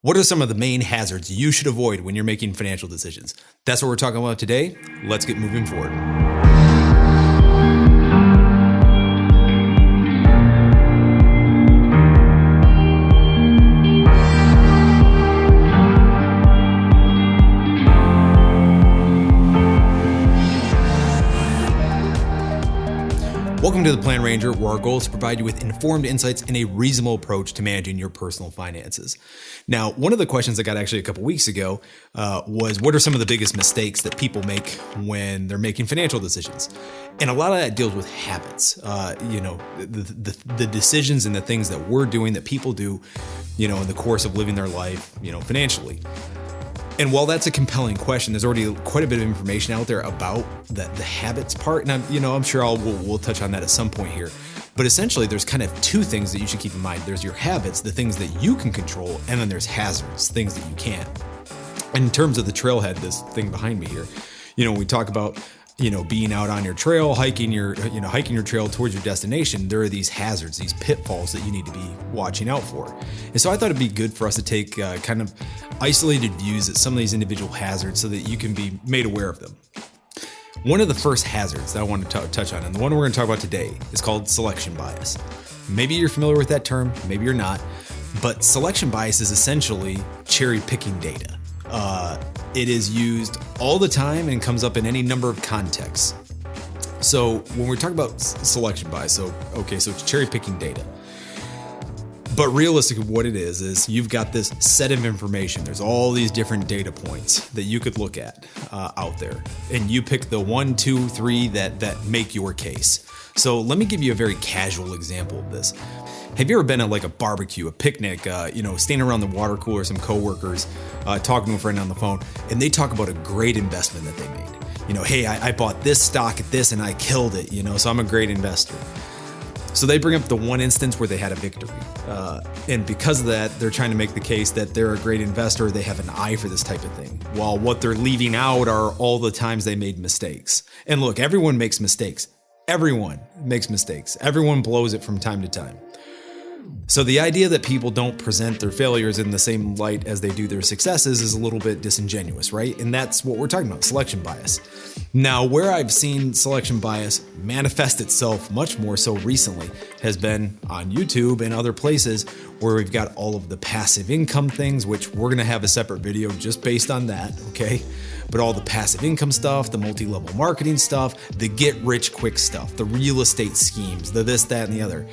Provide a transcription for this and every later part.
What are some of the main hazards you should avoid when you're making financial decisions? That's what we're talking about today. Let's get moving forward. Welcome to the Plan Ranger, where our goal is to provide you with informed insights and a reasonable approach to managing your personal finances. Now, one of the questions I got actually a couple weeks ago was, what are some of the biggest mistakes that people make when they're making financial decisions? And a lot of that deals with habits, the decisions and the things that we're doing, that people do, in the course of living their life, financially. And while that's a compelling question, there's already quite a bit of information out there about the habits part. And I'm sure we'll touch on that at some point here. But essentially, there's kind of two things that you should keep in mind. There's your habits, the things that you can control, and then there's hazards, things that you can't. And in terms of the trailhead, this thing behind me here, we talk about being out on your trail, hiking your trail towards your destination, there are these hazards, these pitfalls that you need to be watching out for. And so I thought it'd be good for us to take kind of isolated views at some of these individual hazards so that you can be made aware of them. One of the first hazards that I want to touch on, and the one we're going to talk about today, is called selection bias. Maybe you're familiar with that term, maybe you're not, but selection bias is essentially cherry picking data. It is used all the time and comes up in any number of contexts. So when we're talking about selection bias, so it's cherry picking data. But realistically, what it is you've got this set of information. There's all these different data points that you could look at out there, and you pick the 1, 2, 3 that make your case. So let me give you a very casual example of this. Have you ever been at like a barbecue, a picnic, standing around the water cooler, some coworkers, talking to a friend on the phone, and they talk about a great investment that they made. Hey, I bought this stock at this and I killed it, so I'm a great investor. So they bring up the one instance where they had a victory. And because of that, they're trying to make the case that they're a great investor. They have an eye for this type of thing. While what they're leaving out are all the times they made mistakes. And look, everyone makes mistakes. Everyone makes mistakes. Everyone blows it from time to time. So the idea that people don't present their failures in the same light as they do their successes is a little bit disingenuous, right? And that's what we're talking about, selection bias. Now, where I've seen selection bias manifest itself much more so recently has been on YouTube and other places where we've got all of the passive income things, which we're going to have a separate video just based on that, okay? But all the passive income stuff, the multi-level marketing stuff, the get-rich-quick stuff, the real estate schemes, the this, that, and the other.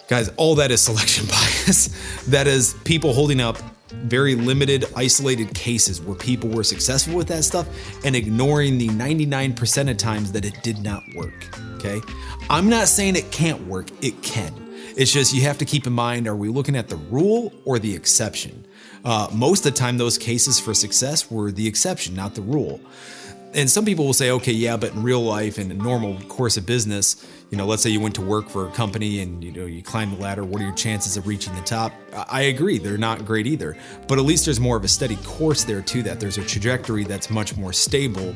Guys, all that is selection bias. That is people holding up very limited, isolated cases where people were successful with that stuff and ignoring the 99% of times that it did not work, okay? I'm not saying it can't work, it can. It's just you have to keep in mind, are we looking at the rule or the exception? Most of the time, those cases for success were the exception, not the rule. And some people will say, okay, yeah, but in real life and in normal course of business, let's say you went to work for a company and, you climb the ladder. What are your chances of reaching the top? I agree. They're not great either. But at least there's more of a steady course there to that. There's a trajectory that's much more stable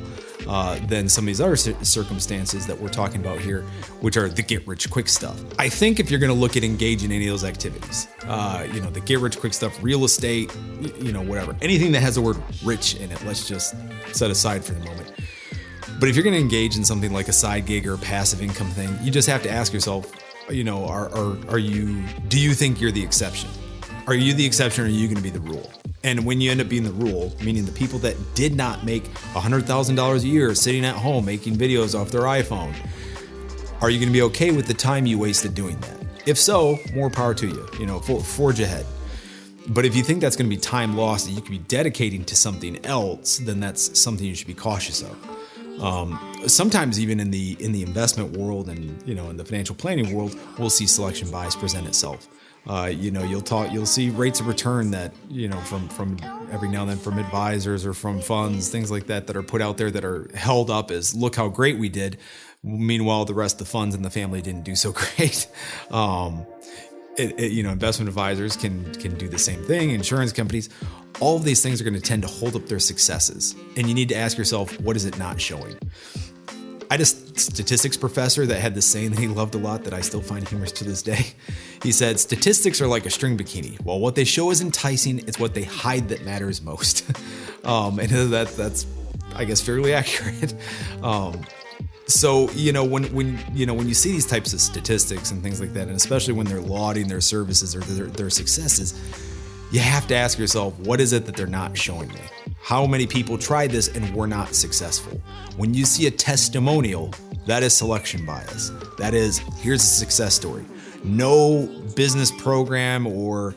than some of these other circumstances that we're talking about here, which are the get-rich-quick stuff. I think if you're going to look at engaging in any of those activities, the get-rich-quick stuff, real estate, whatever, anything that has the word rich in it, let's just set aside for the moment. But if you're going to engage in something like a side gig or a passive income thing, you just have to ask yourself, do you think you're the exception? Are you the exception or are you going to be the rule? And when you end up being the rule, meaning the people that did not make $100,000 a year sitting at home making videos off their iPhone, are you going to be okay with the time you wasted doing that? If so, more power to you, forge ahead. But if you think that's going to be time lost that you could be dedicating to something else, then that's something you should be cautious of. Sometimes even in the investment world and in the financial planning world, we'll see selection bias present itself. You'll see rates of return that from every now and then from advisors or from funds, things like that are put out there that are held up as look how great we did. Meanwhile, the rest of the funds and the family didn't do so great. Investment advisors can do the same thing. Insurance companies. All of these things are going to tend to hold up their successes. And you need to ask yourself, what is it not showing? I had a statistics professor that had this saying that he loved a lot that I still find humorous to this day. He said, statistics are like a string bikini. Well, what they show is enticing. It's what they hide that matters most. And that's, I guess, fairly accurate. So, when you see these types of statistics and things like that, and especially when they're lauding their services or their successes, you have to ask yourself, what is it that they're not showing me? How many people tried this and were not successful? When you see a testimonial, that is selection bias. That is, here's a success story. No business program or,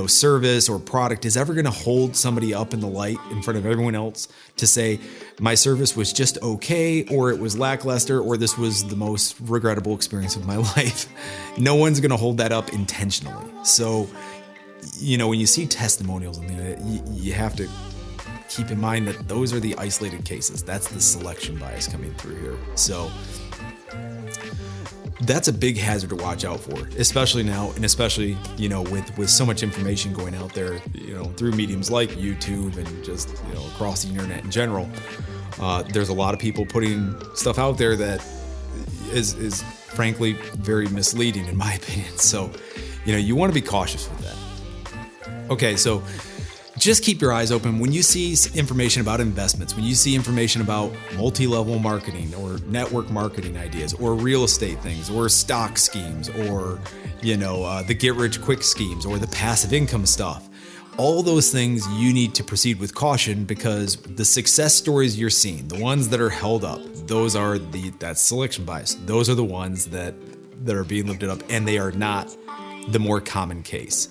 service or product is ever going to hold somebody up in the light in front of everyone else to say, my service was just okay, or it was lackluster, or this was the most regrettable experience of my life. No one's going to hold that up intentionally. So, when you see testimonials and you have to keep in mind that those are the isolated cases. That's the selection bias coming through here. So that's a big hazard to watch out for, especially now, and especially, with so much information going out there, through mediums like YouTube and just, across the internet in general. There's a lot of people putting stuff out there that is frankly very misleading in my opinion. So, you want to be cautious with that. Okay, so just keep your eyes open. When you see information about investments, when you see information about multi-level marketing or network marketing ideas or real estate things or stock schemes or, the get-rich-quick schemes or the passive income stuff, all those things you need to proceed with caution, because the success stories you're seeing, the ones that are held up, that's selection bias. Those are the ones that are being lifted up, and they are not the more common case.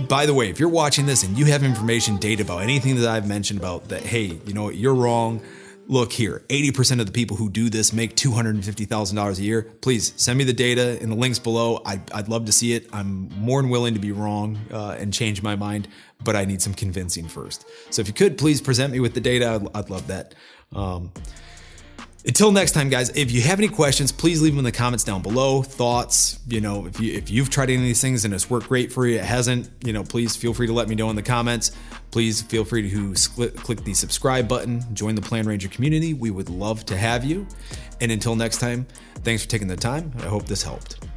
By the way, if you're watching this and you have information, data about anything that I've mentioned about that, hey, you're wrong. Look here, 80% of the people who do this make $250,000 a year. Please send me the data in the links below. I'd love to see it. I'm more than willing to be wrong and change my mind, but I need some convincing first. So if you could, please present me with the data. I'd love that. Until next time, guys, if you have any questions, please leave them in the comments down below. Thoughts, if you've tried any of these things and it's worked great for you, it hasn't, please feel free to let me know in the comments. Please feel free to click the subscribe button, join the Plan Ranger community. We would love to have you. And until next time, thanks for taking the time. I hope this helped.